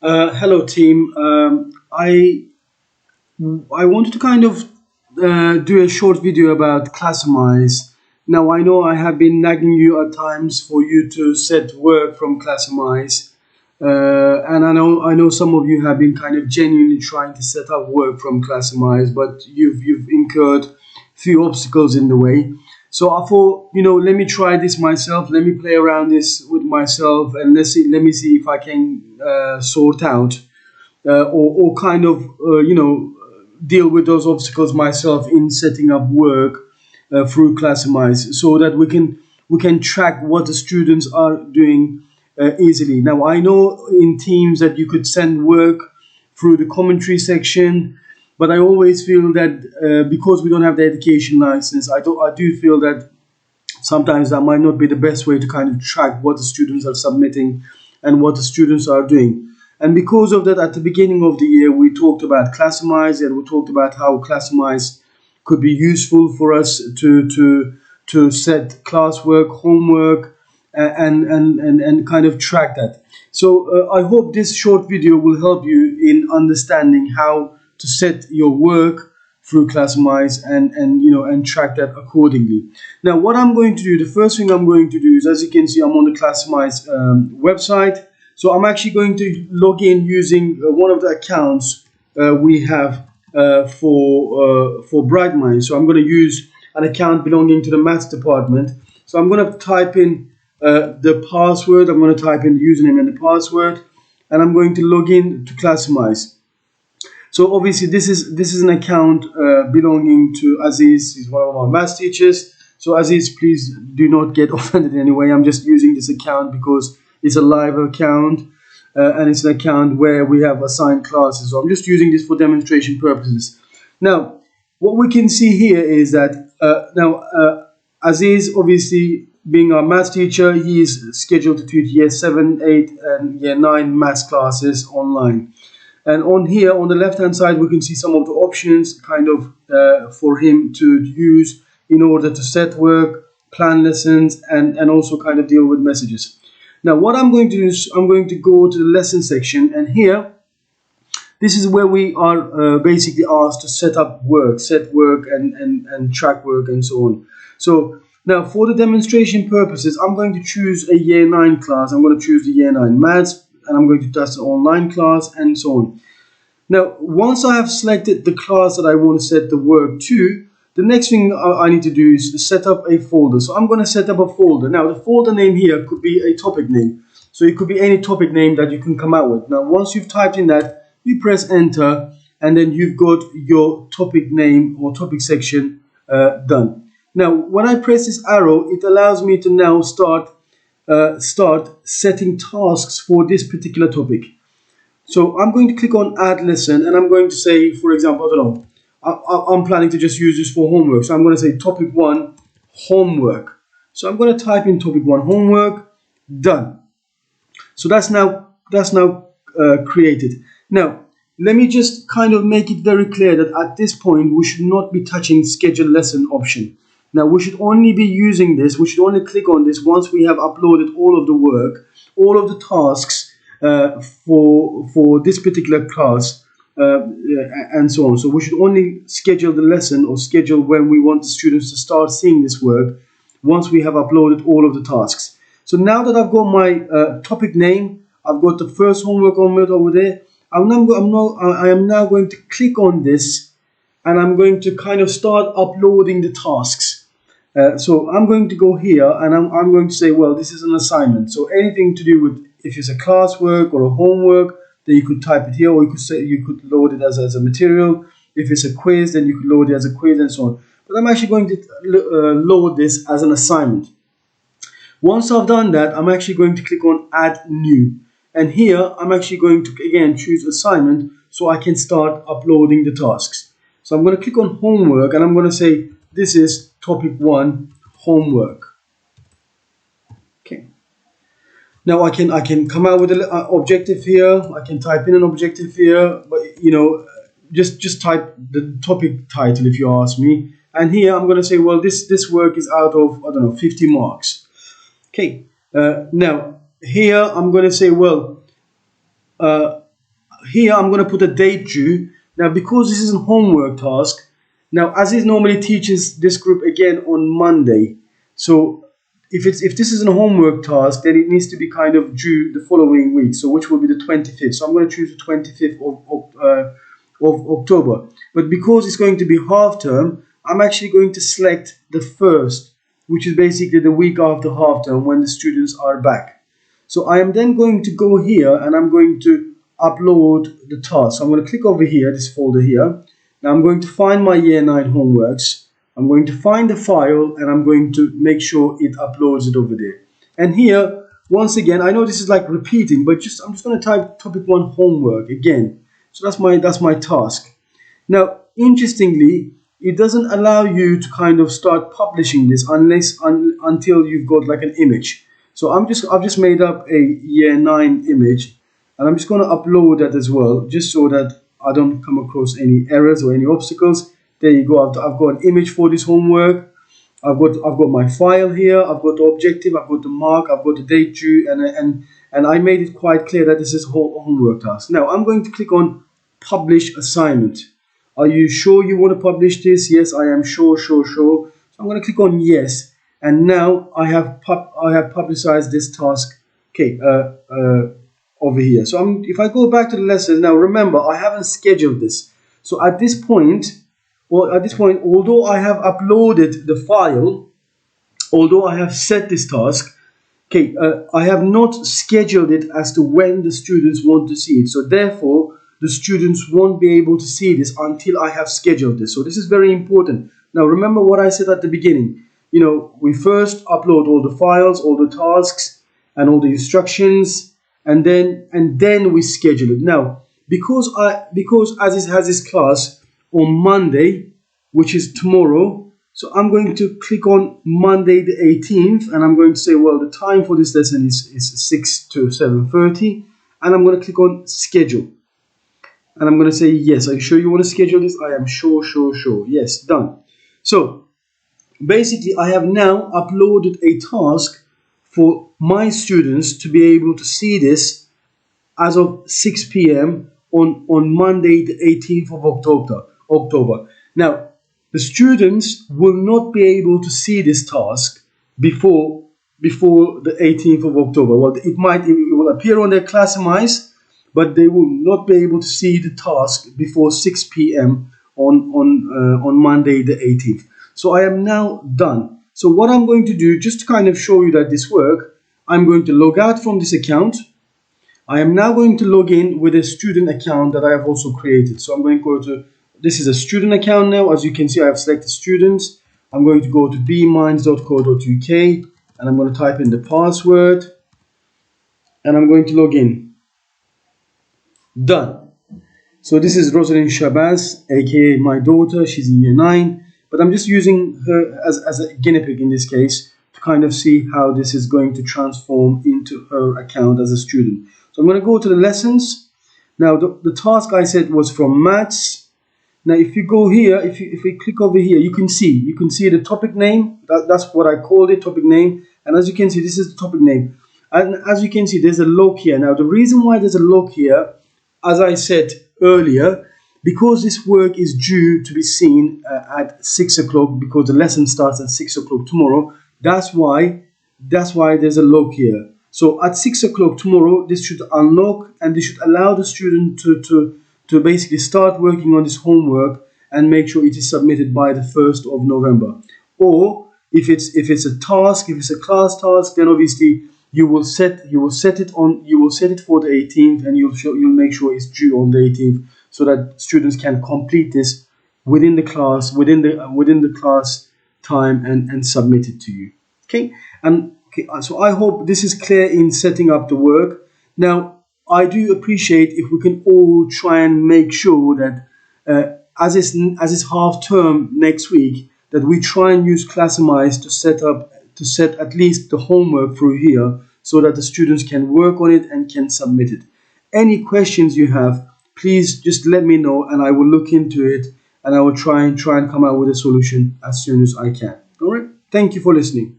Hello, team. I wanted to kind of do a short video about Classimize. Now, I know I have been nagging you at times for you to set work from Classimize, and I know some of you have been kind of genuinely trying to set up work from Classimize, but you've incurred few obstacles in the way. So I thought, let me try this myself. Let me play around this with myself, and let me see if I can sort out or kind of deal with those obstacles myself in setting up work through Classimize, so that we can track what the students are doing easily. Now I know in Teams that you could send work through the commentary section, but I always feel that because we don't have the education license, I do feel that sometimes that might not be the best way to kind of track what the students are submitting and what the students are doing. And because of that, at the beginning of the year, we talked about Classimize, and we talked about how Classimize could be useful for us to set classwork, homework, and kind of track that. So I hope this short video will help you in understanding how to set your work through Classimize and track that accordingly. Now, what I'm going to do, the first thing I'm going to do is, as you can see, I'm on the Classimize website. So I'm actually going to log in using one of the accounts we have for Brightmind. So I'm going to use an account belonging to the maths department. So I'm going to type in the password. I'm going to type in the username and the password, and I'm going to log in to Classimize. So obviously this is an account belonging to Aziz. He's one of our maths teachers. So Aziz, please do not get offended in any way. I'm just using this account because it's a live account and it's an account where we have assigned classes. So I'm just using this for demonstration purposes. Now, what we can see here is that Aziz, obviously being our maths teacher, he is scheduled to teach year 7, 8 and year 9 maths classes online. And on here, on the left-hand side, we can see some of the options kind of for him to use in order to set work, plan lessons, and also kind of deal with messages. Now, what I'm going to do is I'm going to go to the lesson section, and here, this is where we are basically asked to set work and track work and so on. So now, for the demonstration purposes, I'm going to choose a year 9 class. I'm going to choose the year 9 maths, and I'm going to test an online class and so on. Now, once I have selected the class that I want to set the work to, the next thing I need to do is set up a folder. So I'm going to set up a folder. Now, the folder name here could be a topic name. So it could be any topic name that you can come out with. Now, once you've typed in that, you press enter, and then you've got your topic name or topic section done. Now, when I press this arrow, it allows me to now start setting tasks for this particular topic. So I'm going to click on add lesson, and I'm going to say, for example, I don't know, I'm planning to just use this for homework. So I'm going to say topic 1 homework. So I'm going to type in topic 1 homework, done. So that's now created. Now, let me just kind of make it very clear that at this point, we should not be touching schedule lesson option. Now, we should only be using this, we should only click on this once we have uploaded all of the work, all of the tasks for this particular class, and so on. So we should only schedule the lesson or schedule when we want the students to start seeing this work once we have uploaded all of the tasks. So now that I've got my topic name, I've got the first homework over there, I am now going to click on this, and I'm going to kind of start uploading the tasks. So I'm going to go here, and I'm going to say, well, this is an assignment. So anything to do with, if it's a classwork or a homework, then you could type it here, or you could load it as a material. If it's a quiz, then you could load it as a quiz and so on. But I'm actually going to load this as an assignment. Once I've done that, I'm actually going to click on add new. And here, I'm actually going to, again, choose assignment so I can start uploading the tasks. So I'm going to click on homework, and I'm going to say, this is topic 1 homework. Okay. Now I can come out with an objective here. I can type in an objective here, but just type the topic title if you ask me. And here I'm going to say, well, this work is out of, I don't know, 50 marks. Okay. Now here I'm going to say, well, here I'm going to put a date due. Now, because this is a homework task, now Aziz normally teaches this group again on Monday. So if this is a homework task, then it needs to be kind of due the following week, so which will be the 25th. So I'm going to choose the 25th of October. But because it's going to be half term, I'm actually going to select the 1st, which is basically the week after half term when the students are back. So I am then going to go here and I'm going to upload the task. So I'm going to click over here, this folder here. Now I'm going to find my Year 9 homeworks. I'm going to find the file and I'm going to make sure it uploads it over there. And here, once again, I know this is like repeating, but I'm just going to type topic 1 homework again. So that's my task. Now, interestingly, it doesn't allow you to kind of start publishing this until you've got like an image. So I've just made up a Year 9 image, and I'm just going to upload that as well, just so that I don't come across any errors or any obstacles. There you go. I've got an image for this homework. I've got my file here. I've got the objective. I've got the mark. I've got the date due, and I made it quite clear that this is a homework task. Now I'm going to click on Publish Assignment. Are you sure you want to publish this? Yes, I am sure. So I'm going to click on Yes, and now I have publicized this task. Okay, over here. So if I go back to the lessons now, remember I haven't scheduled this. So at this point, although I have uploaded the file, although I have set this task, okay, I have not scheduled it as to when the students want to see it. So therefore, the students won't be able to see this until I have scheduled this. So this is very important. Now remember what I said at the beginning. You know, we first upload all the files, all the tasks, and all the instructions, and then we schedule it. Now, because Aziz has his class on Monday, which is tomorrow, so I'm going to click on Monday the 18th, and I'm going to say, well, the time for this lesson is 6 to 7:30, and I'm going to click on Schedule. And I'm going to say, yes, are you sure you want to schedule this? I am sure. Yes, done. So basically, I have now uploaded a task for my students to be able to see this as of 6 p.m. on Monday, the 18th of October. Now, the students will not be able to see this task before the 18th of October. Well, it will appear on their Classimize, but they will not be able to see the task before 6 p.m. on Monday the 18th. So I am now done. So what I'm going to do, just to kind of show you that this works, I'm going to log out from this account. I am now going to log in with a student account that I have also created. So I'm going to go to, this is a student account now. As you can see, I have selected students. I'm going to go to bminds.co.uk and I'm going to type in the password and I'm going to log in. Done. So this is Rosalind Shabazz, aka my daughter. She's in Year 9. But I'm just using her as a guinea pig in this case to kind of see how this is going to transform into her account as a student. So I'm going to go to the lessons. Now the task I said was from maths. Now if you go here, if we click over here, you can see the topic name. That's what I called it, topic name. And as you can see, this is the topic name. And as you can see, there's a log here. Now the reason why there's a log here, as I said earlier, because this work is due to be seen at 6 o'clock, because the lesson starts at 6 o'clock tomorrow. That's why there's a log here. So at 6 o'clock tomorrow, this should unlock and this should allow the student to basically start working on this homework and make sure it is submitted by the 1st of November. Or if it's a task, if it's a class task, then obviously you will set it for the 18th, and you'll make sure it's due on the 18th, so that students can complete this within the class class time and submit it to you. Okay, so I hope this is clear in setting up the work. Now I do appreciate if we can all try and make sure that as it's half term next week, that we try and use Classimize to set at least the homework through here, so that the students can work on it and can submit it. Any questions you have, please just let me know and I will look into it and I will try and come out with a solution as soon as I can. All right. Thank you for listening.